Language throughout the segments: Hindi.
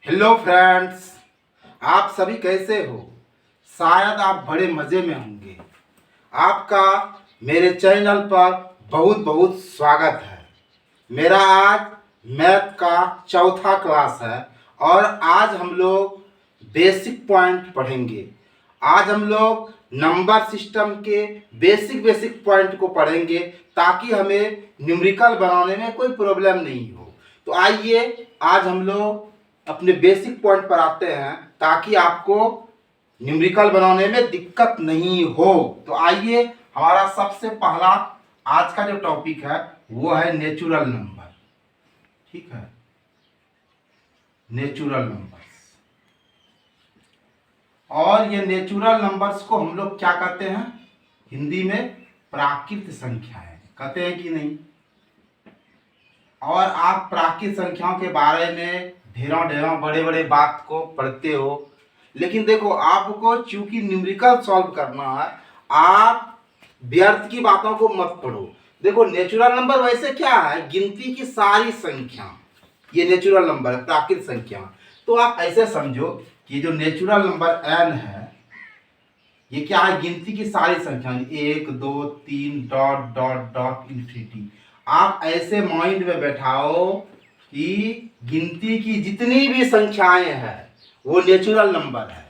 हेलो फ्रेंड्स, आप सभी कैसे हो। शायद आप बड़े मज़े में होंगे। आपका मेरे चैनल पर बहुत बहुत स्वागत है। मेरा आज मैथ का चौथा क्लास है और आज हम लोग बेसिक पॉइंट पढ़ेंगे। आज हम लोग नंबर सिस्टम के बेसिक पॉइंट को पढ़ेंगे ताकि हमें न्यूमेरिकल बनाने में कोई प्रॉब्लम नहीं हो। तो आइए आज हम लोग अपने बेसिक पॉइंट पर आते हैं ताकि आपको न्यूमेरिकल बनाने में दिक्कत नहीं हो। तो आइए, हमारा सबसे पहला आज का जो टॉपिक है वो है नेचुरल नंबर। ठीक है, नेचुरल नंबर्स। और ये नेचुरल नंबर्स को हम लोग क्या कहते हैं, हिंदी में प्राकृत संख्याएं कहते हैं कि नहीं। और आप प्राकृत संख्याओं के बारे में ढेरों बड़े बड़े बात को पढ़ते हो, लेकिन देखो आपको चूंकि न्यूमेरिकल सॉल्व करना है, आप व्यर्थ की बातों को मत पढ़ो। देखो नेचुरल नंबर वैसे क्या है, गिनती की सारी संख्या, ये नेचुरल नंबर है, प्राकृत संख्या। तो आप ऐसे समझो कि जो नेचुरल नंबर n है ये क्या है, गिनती की सारी संख्या, 1 2 3 डॉट डॉट डॉट इन्फिनिटी। आप ऐसे माइंड में बैठाओ कि गिनती की जितनी भी संख्याएं हैं वो नेचुरल नंबर है।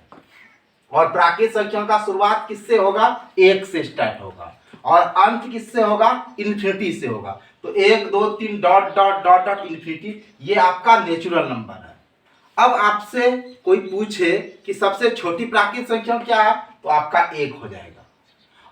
और प्राकृत संख्या का शुरुआत किससे होगा, 1 से स्टार्ट होगा और अंत किससे होगा, इन्फिनिटी से होगा। तो 1 2 3 dot dot dot dot infinity, ये आपका नेचुरल नंबर है। अब आपसे कोई पूछे कि सबसे छोटी प्राकृत संख्या क्या है, तो आपका 1 हो जाएगा।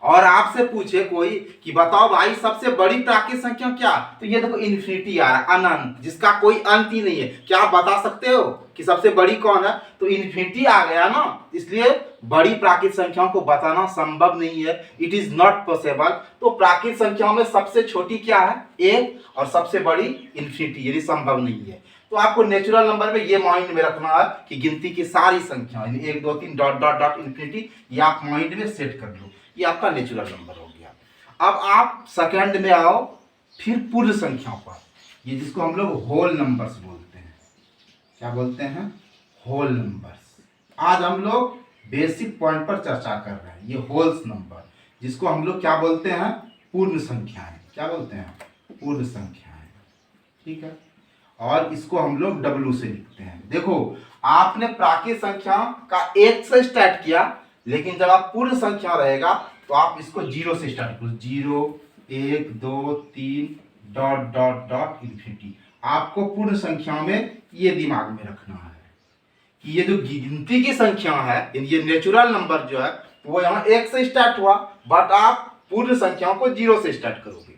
और आपसे पूछे कोई कि बताओ भाई सबसे बड़ी प्राकृत संख्या क्या, तो ये देखो इन्फिनिटी आ रहा है, अनंत, जिसका कोई अंत ही नहीं है। क्या आप बता सकते हो कि सबसे बड़ी कौन है, तो इन्फिनिटी आ गया ना। इसलिए बड़ी प्राकृत संख्याओं को बताना संभव नहीं है, इट इज नॉट पॉसिबल। तो प्राकृत संख्याओं में सबसे छोटी क्या है, 1, और सबसे बड़ी इन्फिनिटी, यदि संभव नहीं है। तो आपको नेचुरल नंबर में ये माइंड में रखना है कि गिनती की सारी संख्या 1 2 3 डॉट डॉट डॉट इन्फिनिटी, ये आप माइंड में सेट कर लो। ये आपका नेचुरल नंबर हो गया। अब आप सेकंड में आओ, फिर पूर्ण संख्याओं पर, ये जिसको हम लोग होल नंबर्स बोलते हैं। क्या बोलते हैं, होल नंबर्स। आज हम लोग बेसिक पॉइंट पर चर्चा कर रहे हैं। ये होल्स नंबर, जिसको हम लोग क्या बोलते हैं, पूर्ण संख्याएं। क्या बोलते हैं, पूर्ण संख्याएं। ठीक है, और इसको हम लोग W से लिखते हैं। देखो आपने प्राकृत संख्या का 1 से स्टार्ट किया, लेकिन जब आप पूर्ण संख्या रहेगा तो आप इसको 0 से स्टार्ट करो, 0 1 2 3 डॉट डॉट डॉट इन्फिनिटी। आपको पूर्ण संख्या में ये दिमाग में रखना है कि ये जो गिनती की संख्या है, ये नेचुरल नंबर जो है वो यहाँ 1 से स्टार्ट हुआ, बट आप पूर्ण संख्याओं को 0 से स्टार्ट करोगे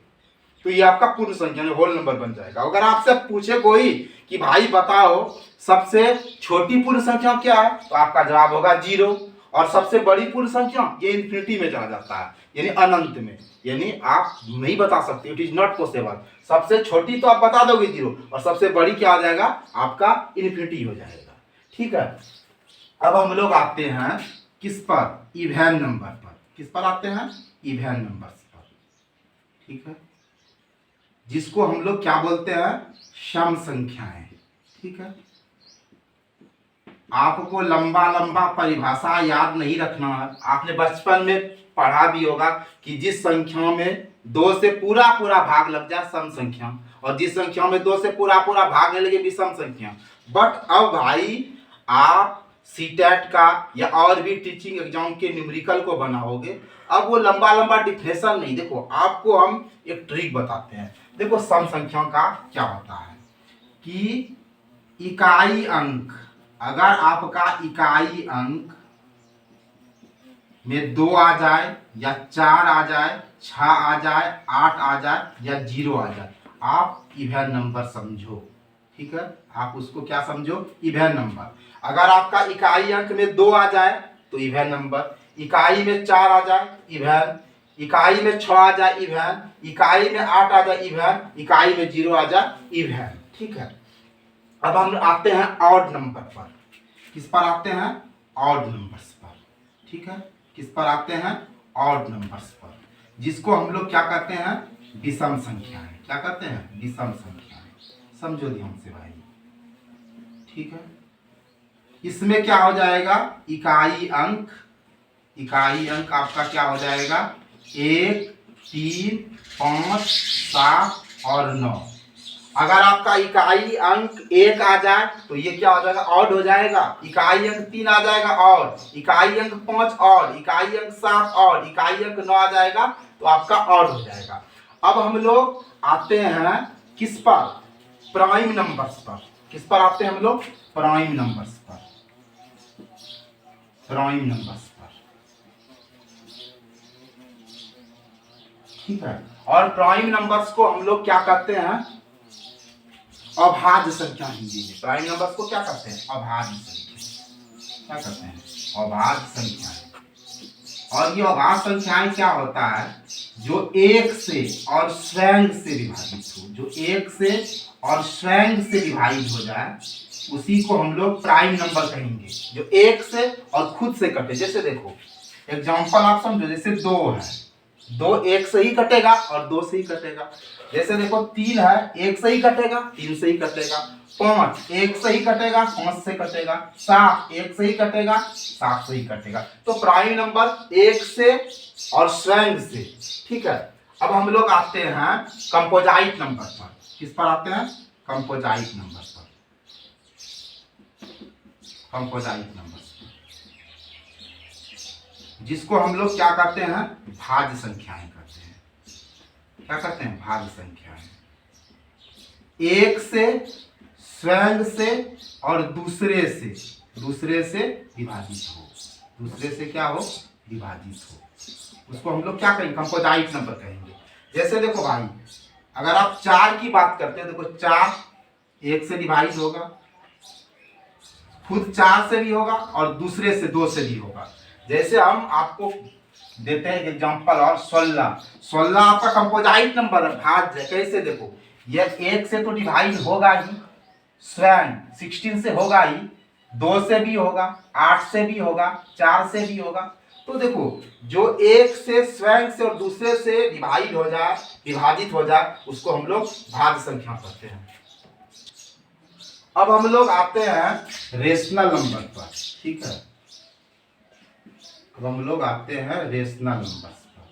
तो ये आपका पूर्ण संख्या में होल नंबर बन जाएगा। अगर आपसे पूछे कोई कि भाई बताओ सबसे छोटी पूर्ण संख्या क्या है, तो आपका जवाब होगा 0। और सबसे बड़ी पूर्ण संख्या ये इन्फिनिटी में चला जाता है, यानी अनंत में, यानी आप नहीं बता सकते, इट इज नॉट पॉसिबल। सबसे छोटी तो आप बता दोगे 0, और सबसे बड़ी क्या आ जाएगा, आपका इन्फिनिटी हो जाएगा। ठीक है, अब हम लोग आते हैं किस पर, इवन नंबर पर। किस पर आते हैं, इवन नंबर्स पर। ठीक है, जिसको हम लोग क्या बोलते हैं, सम संख्याएं। ठीक है, आपको लंबा लंबा परिभाषा याद नहीं रखना है। आपने बचपन में पढ़ा भी होगा कि जिस संख्या में 2 से पूरा पूरा भाग लग जाए सम संख्या, और जिस संख्या में 2 से पूरा पूरा भाग नहीं लगे विषम संख्या। बट अब भाई आप सीटेट का या और भी टीचिंग एग्जाम के न्यूमेरिकल को बनाओगे, अब वो लंबा लंबा डिफिनेशन नहीं। देखो आपको हम एक ट्रिक बताते हैं। देखो सम संख्या का क्या होता है कि इकाई अंक, अगर आपका इकाई अंक में 2 आ जाए या 4 आ जाए, 6 आ जाए, 8 आ जाए या 0 आ जाए, आप इवन नंबर समझो। ठीक है, आप उसको क्या समझो, इवन नंबर। अगर आपका इकाई अंक में 2 आ जाए तो इवन नंबर, इकाई में 4 आ जाए इवन, इकाई में 6 आ जाए इवन, इकाई में 8 आ जाए इवन, इकाई में 0 आ जाए इवन। ठीक है, अब हम आते हैं ऑड नंबर पर। किस पर आते हैं, ऑड नंबर्स पर। ठीक है, किस पर आते हैं, ऑड नंबर्स पर, जिसको हम लोग क्या कहते हैं, विषम संख्याएं। क्या कहते हैं, विषम संख्याएं। समझो ध्यान से भाई। ठीक है, इसमें क्या हो जाएगा, इकाई अंक आपका क्या हो जाएगा, 1, 3, 5, 7 और 9। अगर आपका इकाई अंक 1 आ जाए तो ये क्या हो जाएगा, ऑड हो जाएगा। इकाई अंक 3 आ जाएगा ऑड, इकाई अंक 5 ऑड, इकाई अंक 7 ऑड, इकाई अंक 9 आ जाएगा तो आपका ऑड हो जाएगा। अब हम लोग आते हैं किस पर, प्राइम नंबर्स पर। किस पर आते हैं हम लोग, प्राइम नंबर्स पर। प्राइम नंबर्स पर, ठीक है। और प्राइम नंबर्स को हम लोग क्या कहते हैं, अभाज्य संख्या। हिंदी में प्राइम नंबर्स को क्या कहते हैं, अभाज्य संख्या। क्या कहते हैं, अभाज्य संख्या। और ये अभाज्य संख्याएं क्या होता है, जो 1 से और स्वयं से विभाजित हो, जो 1 से और स्वयं से विभाजित हो जाए उसी को हम लोग प्राइम नंबर कहेंगे। जो 1 से और खुद से कटे, जैसे देखो एग्जांपल आप समझो, जैसे 2 है, 2 1 से ही कटेगा और 2 से ही कटेगा। जैसे देखो 3 है, 1 से ही कटेगा, 3 से ही कटेगा। 5 1 से ही कटेगा, 5 से कटेगा। 7 1 से ही कटेगा, 7 से ही कटेगा। तो प्राइम नंबर 1 से और स्वयं से, ठीक है। अब हम लोग आते हैं कंपोजाइट नंबर पर। किस पर आते हैं, कंपोजाइट नंबर पर। कंपोजाइट नंबर जिसको हम लोग क्या करते हैं, भाज्य संख्याएं करते हैं। क्या करते हैं, भाज्य संख्याएं। 1 से, स्वयं से और दूसरे से विभाजित हो, दूसरे से क्या हो, विभाजित हो, उसको हम लोग क्या कहेंगे, कंपोजाइट नंबर कहेंगे। जैसे देखो भाई, अगर आप 4 की बात करते हैं, देखो 4 1 से डिवाइड होगा, खुद 4 से भी होगा और दूसरे से 2 से भी होगा। जैसे हम आपको देते हैं एग्जांपल, और 16 आपका कंपोजाइट नंबर है, भाज्य। कैसे देखो, यह 1 से तो डिवाइड होगा ही, स्वयं 16 से होगा ही, 2 से भी होगा, 8 से भी होगा, 4 से भी होगा। तो देखो जो 1 से, स्वयं से और दूसरे से डिवाइड हो जाए, विभाजित हो जाए, उसको हम लोग भाज्य संख्या कहते हैं। अब हम लोग आते हैं रेशनल नंबर पर, ठीक है। अब हम लोग आते हैं रेशनल नंबर्स पर।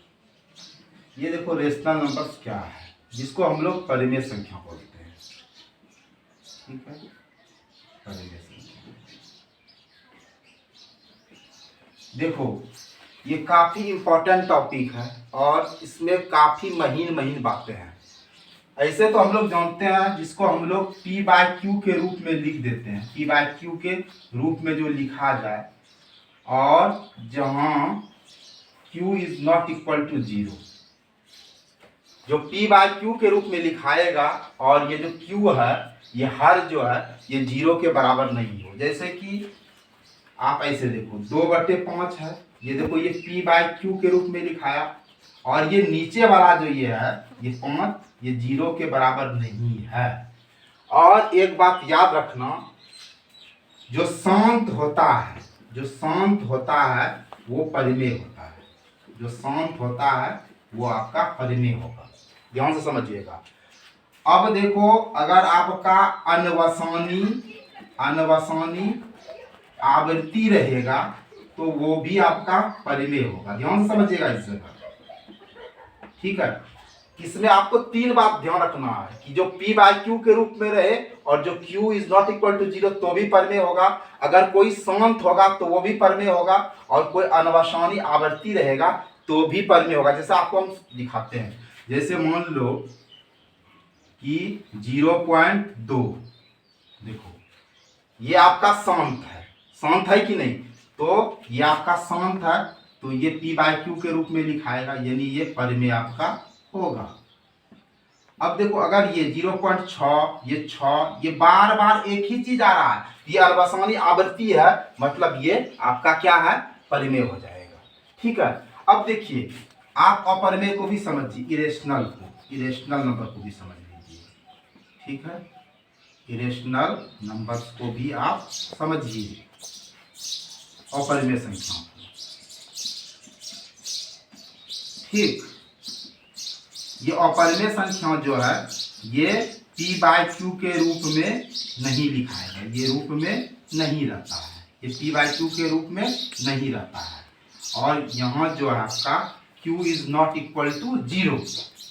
ये देखो रेशनल नंबर्स क्या है, जिसको हम लोग परिमेय संख्या बोलते हैं, ठीक है। परिमेय संख्या, देखो ये काफी इंपॉर्टेंट टॉपिक है और इसमें काफी महीन बातें हैं। ऐसे तो हम लोग जानते हैं, जिसको हम लोग P/Q के रूप में लिख देते हैं, P/Q के रूप में जो लिखा जाए, और जहां Q is not equal to 0, जो P/Q के रूप में लिखाएगा, और ये जो Q है, ये हर जो है ये 0 के बराबर नहीं हो। जैसे कि आप ऐसे देखो 2/5 है, ये देखो ये P/Q के रूप में लिखाया, और ये नीचे वाला जो ये है, ये 5, ये 0 के बराबर नहीं है। और एक बात याद रखना, जो शांत होता है वो परिमेय होता है, जो शांत होता है वो आपका परिमेय होगा, ध्यान से समझिएगा। अब देखो, अगर आपका अनवसानी आवृत्ति रहेगा तो वो भी आपका परिमेय होगा, ध्यान से समझिएगा इस जगह, ठीक है। इसमें आपको 3 बात ध्यान रखना है कि जो P/Q के रूप में रहे, और जो Q is not equal to 0 तो भी परिमेय होगा, अगर कोई शांत होगा तो वो भी परिमेय होगा, और कोई अनवसानी आवर्ती रहेगा तो भी परिमेय होगा। जैसे आपको हम दिखाते हैं, जैसे मान लो कि 0.2, देखो ये आपका शांत है कि नहीं, तो ये आपका शांत है, तो ये P/Q के रूप में लिखाएगा, यानी ये परिमेय आपका होगा। अब देखो, अगर ये 0.6, ये 6, ये बार एक ही चीज आ रहा है, ये अनवसानी आवृत्ति है, मतलब ये आपका क्या है, परिमेय हो जाएगा, ठीक है। अब देखिए, आप अपरिमेय को भी समझिए, इरेशनल नंबर को भी समझ लीजिए, ठीक है। इरेशनल नंबर्स को भी आप समझिए, अपरिमेय संख्याओं, ठीक। ये अपरिमेय संख्या जो है, ये P/Q के रूप में नहीं लिखाएगा, ये रूप में नहीं रहता है, ये p/q के रूप में नहीं रहता है। और यहाँ जो है आपका q is not equal to 0,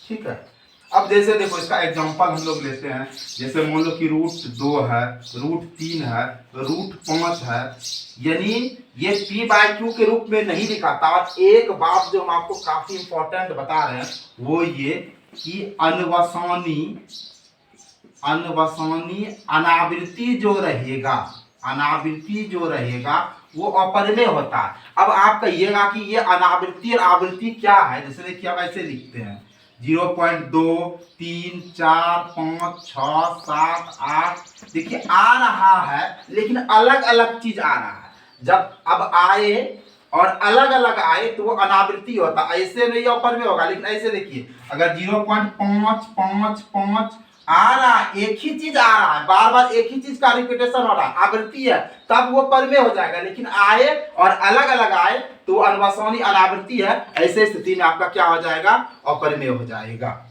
ठीक है। अब जैसे देखो इसका एग्जांपल हम लोग लेते हैं, जैसे मान लो कि √2 है, √3 है, √5 है, यानी ये p/q के रूप में नहीं लिखाता। और एक बात जो हम आपको काफी इंपॉर्टेंट बता रहे हैं वो ये कि अनवसानी अनावृत्ति जो रहेगा वो अपरिमेय होता है। अब आप कहिएगा कि ये अनावृत्ति और आवृत्ति क्या है, जैसे देखिए हम ऐसे लिखते हैं 0.2, 3, 4, 5, 6, 7, 8। देखिए आ रहा है लेकिन अलग अलग चीज आ रहा है। जब अब आए और अलग अलग आए तो वो अनावृत्ति होता है, ऐसे नहीं अपरिमेय होगा। लेकिन ऐसे देखिए अगर 0.555 आ रहा है, एक ही चीज आ रहा है, बार बार एक ही चीज का रिपीटेशन हो रहा है, आवृत्ति है, तब वो परिमेय हो जाएगा। लेकिन आए और अलग अलग आए तो अनवसानी अनावृत्ति है, ऐसे स्थिति में आपका क्या हो जाएगा, अपरिमेय हो जाएगा।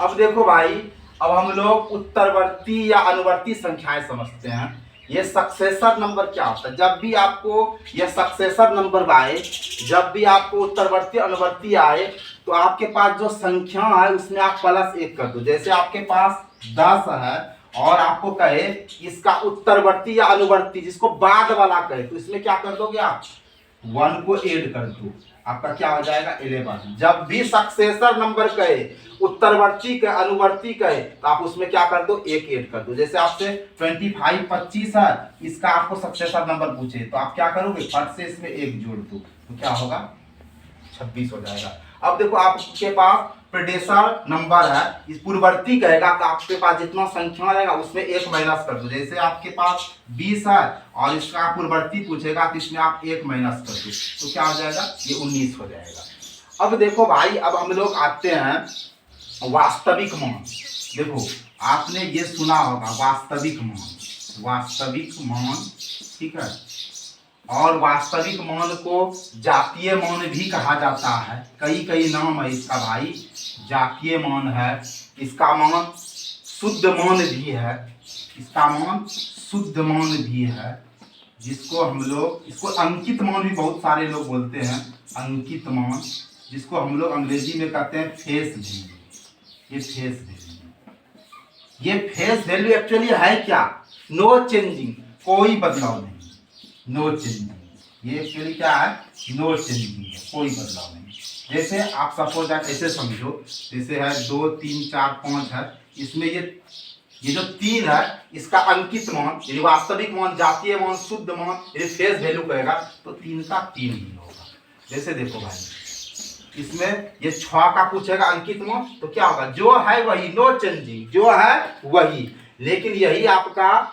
अब देखो भाई, अब हम लोग उत्तरवर्ती या अनुवर्ती संख्याएं समझते हैं। ये सक्सेसर नंबर क्या होता है? जब भी आपको ये सक्सेसर नंबर आए, जब भी आपको उत्तरवर्ती अनुवर्ती आए, तो आपके पास जो संख्या है उसमें आप +1 कर दो। जैसे आपके पास 10 है और आपको कहे इसका उत्तरवर्ती या अनुवर्ती जिसको बाद वाला कहे, तो इसमें क्या कर दोगे आप, 1 को ऐड कर दो, आपका क्या हो जाएगा 11। जब भी सक्सेसर नंबर कहे, उत्तरवर्ती कहे, अनुवर्ती कहे, तो आप उसमें क्या कर दो, 1 ऐड कर दो। जैसे आपसे 25 25 है, इसका आपको सक्सेसर नंबर पूछे तो आप क्या करोगे, फट से इसमें 1 जोड़ दो, तो क्या होगा 26 हो जाएगा। अब देखो आपके पास प्रेडेसर नंबर है, इस पूर्ववर्ती कहेगा तो आपके पास जितना संख्या रहेगा उसमें 1 माइनस कर दो। जैसे आपके पास 20 है और इसका पूर्ववर्ती पूछेगा तो इसमें आप 1 माइनस कर दो, तो क्या हो जाएगा, ये 19 हो जाएगा। अब देखो भाई, अब हम लोग आते हैं वास्तविक मान। देखो आपने ये सुना होगा वास्तविक मान, ठीक है। और वास्तविक मान को जातीय मान भी कहा जाता है, कई नाम है इसका भाई। जातीय मान है, इसका मान शुद्ध मान भी है, जिसको हम लोग, इसको अंकित मान भी बहुत सारे लोग बोलते हैं, अंकित मान, जिसको हम लोग अंग्रेजी में कहते हैं फेस वैल्यू। ये फेस वैल्यू एक्चुअली है क्या, नो चेंजिंग, कोई बदलाव नहीं, नो चेंजिंग। ये एक्चुअली क्या है, नो चेंजिंग है, कोई बदलाव नहीं। जैसे आप सपोज आप ऐसे समझो, जैसे है 2, 3, 4, 5 है, इसमें ये जो 3 है इसका अंकित मान, ये वास्तविक मान, जातीय मान, शुद्ध मान, ये फेस वैल्यू कहेगा तो 3 का 3 ही होगा। जैसे देखो भाई, इसमें ये 6 का पूछेगा अंकित मान, तो क्या होगा, जो है वही, नो चेंजिंग, जो है वही। लेकिन यही आपका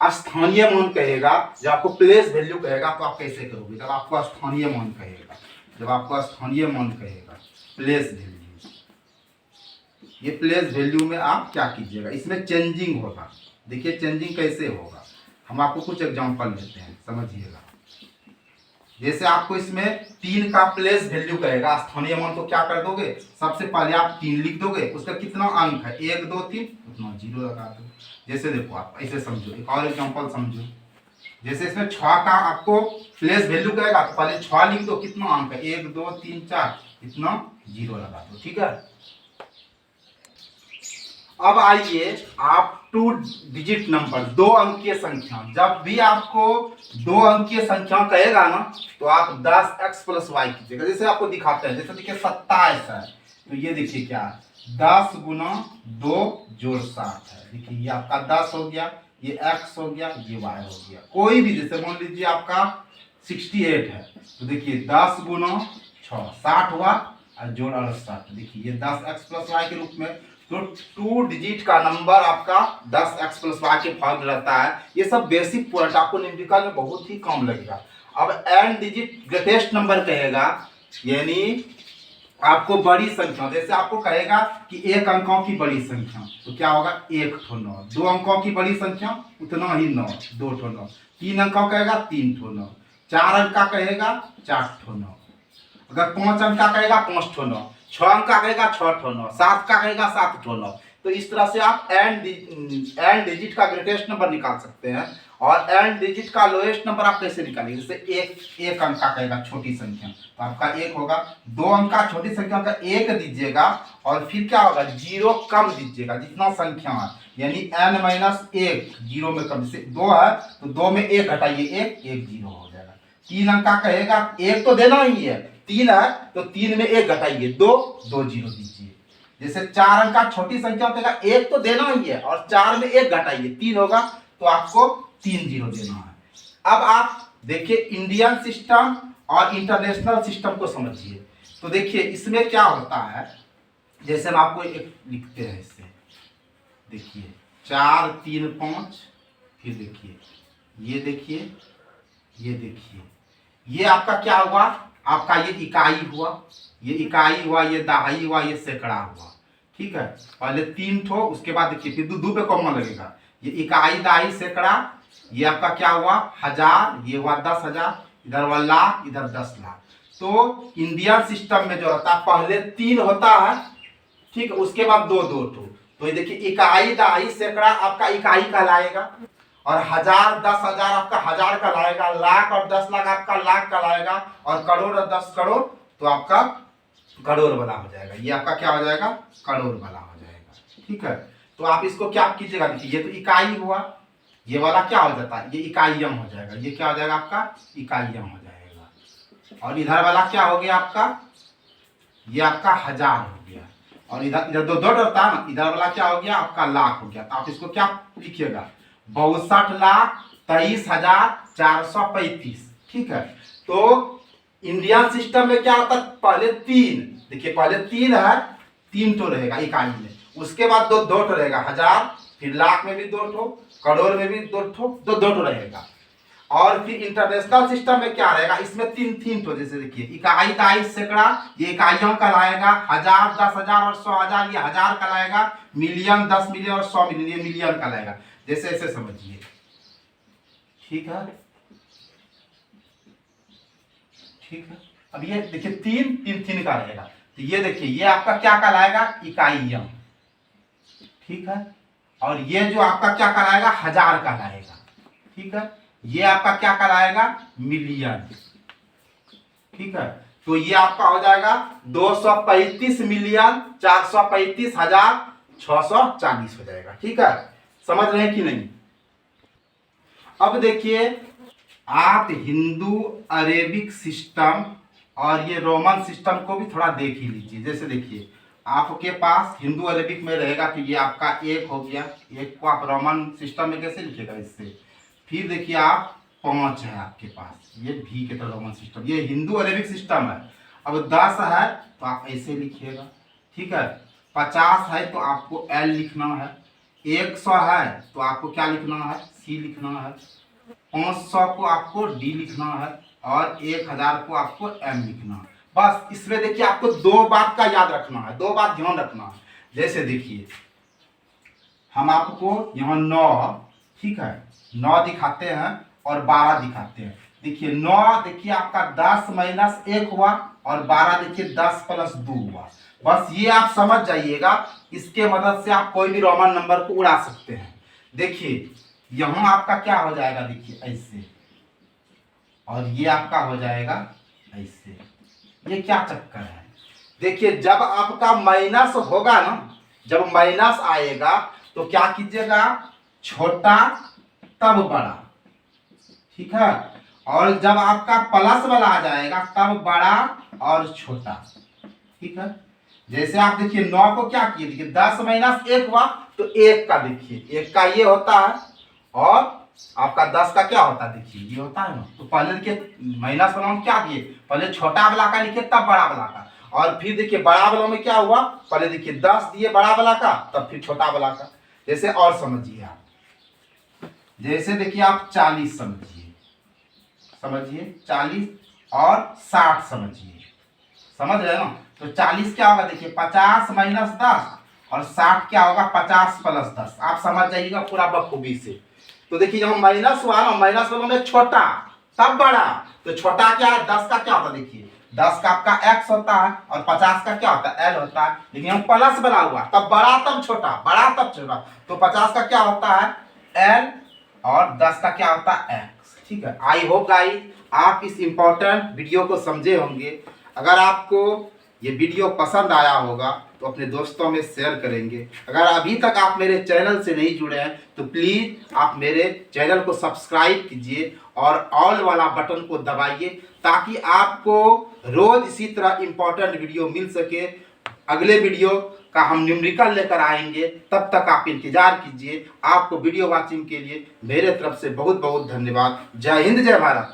स्थानीय मान कहेगा, जब आपको प्लेस वैल्यू कहेगा तो आप कैसे करोगे, जब आपको स्थानीय मान कहेगा, प्लेस वैल्यू, ये प्लेस वैल्यू में आप क्या कीजिएगा, इसमें चेंजिंग होगा। देखिए चेंजिंग कैसे होगा, हम आपको कुछ एग्जांपल देते हैं, समझिएगा। जैसे आपको इसमें 3 का प्लेस वैल्यू कहेगा, स्थानीय मान, तो क्या कर दोगे, सबसे पहले आप 3 लिख दोगे, उसका कितना अंक है, 1 2 3, उतना 0 लगा दो। जैसे देखो आप ऐसे समझो, एक और एग्जांपल समझो। जैसे इसमें 6 का आपको प्लेस वैल्यू कहेगा तो पहले 6 लिख दो, कितना अंक है, 1 2 3 4, इतना 0 लगा दो, ठीक है। अब आइए आप 2 डिजिट नंबर, 2 अंकीय संख्या, जब भी आपको 2 अंकीय संख्या कहेगा ना तो आप 10x + y कीजिएगा। जैसे आपको दिखाते हैं, जैसे देखिए 27 है, तो ये देखिए क्या है, 10 × 2 + 7 है। देखिए ये आपका 10 हो गया, ये x हो गया, ये y हो गया। कोई भी, जैसे मान लीजिए आपका 68 है, तो देखिए 10 × 6 60 हुआ और जोड़ 68, देखिए ये 10x + y के रूप में। तो 2 डिजिट का नंबर आपका 10x + y के फॉर्म रहता है। ये सब बेसिक पॉइंट आपको न्यूमेरिकल में बहुत ही कम लगेगा। अब n डिजिट ग्रेटेस्ट नंबर कहेगा, यानी आपको बड़ी संख्या, जैसे आपको कहेगा कि 1 अंकों की बड़ी संख्या, तो क्या होगा, 1 ठो 9, 2 अंकों की बड़ी संख्या उतना ही 9, 2 ठो 9, 3 अंकों कहेगा 3 ठो 9, 4 अंक का कहेगा 4 ठो 9, अगर 5 अंक का कहेगा 5 ठो 9, 6 अंक का कहेगा 6 ठो 9, 7 का कहेगा 7 ठो 9। तो इस तरह से आप एंड डिजिट का ग्रेटेस्ट नंबर निकाल सकते हैं और एंड डिजिट का लोएस्ट नंबर आप कैसे निकालेंगे। जैसे एक अंक का कहेगा छोटी संख्या तो आपका एक होगा, 2 अंक का छोटी संख्या का एक दीजिएगा और फिर क्या होगा 0 कम दीजिएगा जितना संख्या है, यानी n-1 जीरो में कम। जैसे 2 है तो 2 में 1 घटाइए, 1 0 हो जाएगा। 3 अंक का कहेगा 1 तो देना ही है, 3 है तो 3 में 1 घटाइए, 2 0 दीजिए। जैसे 4 अंक का छोटी संख्या कहेगा 1 तो देना ही है और 4 में 1 घटाइए, 3 होगा तो आपको 3 0 देना है। अब आप देखिए इंडियन सिस्टम और इंटरनेशनल सिस्टम को समझिए। तो देखिए इसमें क्या होता है, जैसे हम आपको एक लिखते हैं इससे, देखिए 4 3 5, फिर देखिए ये देखिए ये देखिए, ये आपका क्या हुआ, आपका ये इकाई हुआ, ये इकाई हुआ, ये दहाई हुआ, ये सैकड़ा हुआ। ठीक है, पहले 3 ठो, उसके बाद देखिए फिर दो पे कॉमन लगेगा, ये इकाई दहाई सैकड़ा, ये आपका क्या हुआ 1000, ये हुआ 10,000, इधर हुआ लाख, इधर 10 लाख। तो इंडियन सिस्टम में जो होता है पहले 3 होता है, ठीक है, उसके बाद 2 2 ठो। तो ये देखिए इकाई दहाई सैकड़ा आपका इकाई कहलाएगा, और 1000 10,000 आपका हजार कहलाएगा, लाख और 10 लाख आपका लाख कहलाएगा, और करोड़ और 10 करोड़ तो आपका करोड़ वाला हो जाएगा। ये आपका क्या हो जाएगा, करोड़ वाला हो जाएगा। ठीक है, तो आप इसको क्या कीजिएगा, देखिए ये तो इकाई हुआ, ये वाला क्या हो जाता है, ये इकाइयम हो जाएगा, ये क्या हो जाएगा आपका इकाइयम हो जाएगा। और इधर वाला क्या हो गया आपका, ये आपका हजार हो गया, और इधर इधर 2 होता है ना, इधर वाला क्या हो गया आपका लाख हो गया। तो आप इसको क्या लिखिएगा 62,23,435। ठीक है, तो इंडियन सिस्टम में क्या होता है पहले 3, देखिए पहले 3 है, 3 ठो रहेगा इकाई में, उसके बाद 2 ठो रहेगा हजार, फिर लाख में भी 2 ठो, करोड़ में भी 2 ठो, 2 ठो रहेगा। और फिर इंटरनेशनल सिस्टम में क्या रहेगा, इसमें 3 ठो, जैसे देखिए इकाई दहाई सैकड़ा, ये इकाइयों कहलाएगा, 1000 10,000 और 100,000 ये हजार कहलाएगा, मिलियन 10 मिलियन और 100 मिलियन ये मिलियन कहलाएगा। जैसे ऐसे समझिए। ठीक है, ठीक है, अब ये देखिए 3 का रहेगा, तो ये देखिए ये आपका क्या कहलाएगा इकाइयम। ठीक है, और ये जो आपका क्या कहलाएगा हजार कहलाएगा। ठीक है, ये आपका क्या कहलाएगा मिलियन। ठीक है, तो ये आपका हो जाएगा 235,435,640 हो जाएगा। ठीक है, समझ रहे हैं कि नहीं। अब देखिए आप हिंदू अरेबिक सिस्टम और ये रोमन सिस्टम को भी थोड़ा देख ही लीजिए। जैसे देखिए आपके पास हिंदू अरेबिक में रहेगा कि ये आपका 1 हो गया, 1 को आप रोमन सिस्टम में कैसे लिखेगा इससे। फिर देखिए आप 5 है आपके पास, ये भी के तरह रोमन सिस्टम, ये हिंदू अरेबिक सिस्टम है। अब 10 है तो आप ऐसे लिखिएगा। ठीक है, 50 है तो आपको L लिखना है, 100 है तो आपको क्या लिखना है C लिखना है, 500 को आपको D लिखना है, और 1000 को आपको M लिखना है। बस इसमें देखिए आपको 2 बात का याद रखना है, 2 बात ध्यान रखना है। जैसे देखिए हम आपको यहाँ 9, ठीक है 9 दिखाते हैं और 12 दिखाते हैं। देखिए 9 देखिए आपका 10 माइनस 1 हुआ, और 12 देखिए 10 प्लस 2 हुआ। बस ये आप समझ जाइएगा, इसके मदद से आप कोई भी रोमन नंबर को उड़ा सकते हैं। देखिए यहाँ आपका क्या हो जाएगा, देखिए ऐसे, और ये आपका हो जाएगा ऐसे। ये क्या चक्कर है, देखिए जब आपका माइनस होगा ना, जब माइनस आएगा तो क्या कीजिएगा छोटा तब बड़ा। ठीक है, और जब आपका प्लस वाला आ जाएगा तब बड़ा और छोटा। ठीक है, जैसे आप देखिए 9 को क्या किए, देखिए 10 माइनस 1 हुआ तो 1 का, देखिए 1 का ये होता है, और आपका 10 का क्या होता है, देखिए ये होता है ना। तो पहले देखिए माइनस वाला में क्या किए, पहले छोटा वाला का लिखे तब बड़ा वाला का, और फिर देखिए बड़ा वाला में क्या हुआ, पहले देखिए 10 दिए बड़ा वाला का तब फिर छोटा वाला का। जैसे और समझिए आप, जैसे देखिए आप 40 समझिए, 40 और 60 समझिए, समझ रहे हो ना। तो 40 क्या होगा, देखिए 50 माइनस 10, और 60 क्या होगा 50 प्लस 10। आप समझ जाइएगा पूरा बखूबी से। तो देखिए यहाँ माइनस हुआ ना, माइनस वालों में छोटा तब बड़ा, तो छोटा क्या है 10 का क्या होता है, देखिए 10 का आपका x होता है और 50 का क्या होता है l होता है, लेकिन हम प्लस बना हुआ, तब बड़ा तब छोटा, बड़ा तब छोटा, तो 50 का क्या होता है l और 10 का क्या होता है x। ठीक है, आई होप गाइस आप इस इंपॉर्टेंट वीडियो को समझे होंगे। अगर आपको ये वीडियो पसंद आया होगा तो अपने दोस्तों में शेयर करेंगे। अगर अभी तक आप मेरे चैनल से नहीं जुड़े हैं तो प्लीज़ आप मेरे चैनल को सब्सक्राइब कीजिए और ऑल वाला बटन को दबाइए, ताकि आपको रोज़ इसी तरह इंपॉर्टेंट वीडियो मिल सके। अगले वीडियो का हम न्यूमेरिकल लेकर आएंगे, तब तक आप इंतजार कीजिए। आपको वीडियो वॉचिंग के लिए मेरे तरफ से बहुत बहुत धन्यवाद। जय हिंद, जय भारत।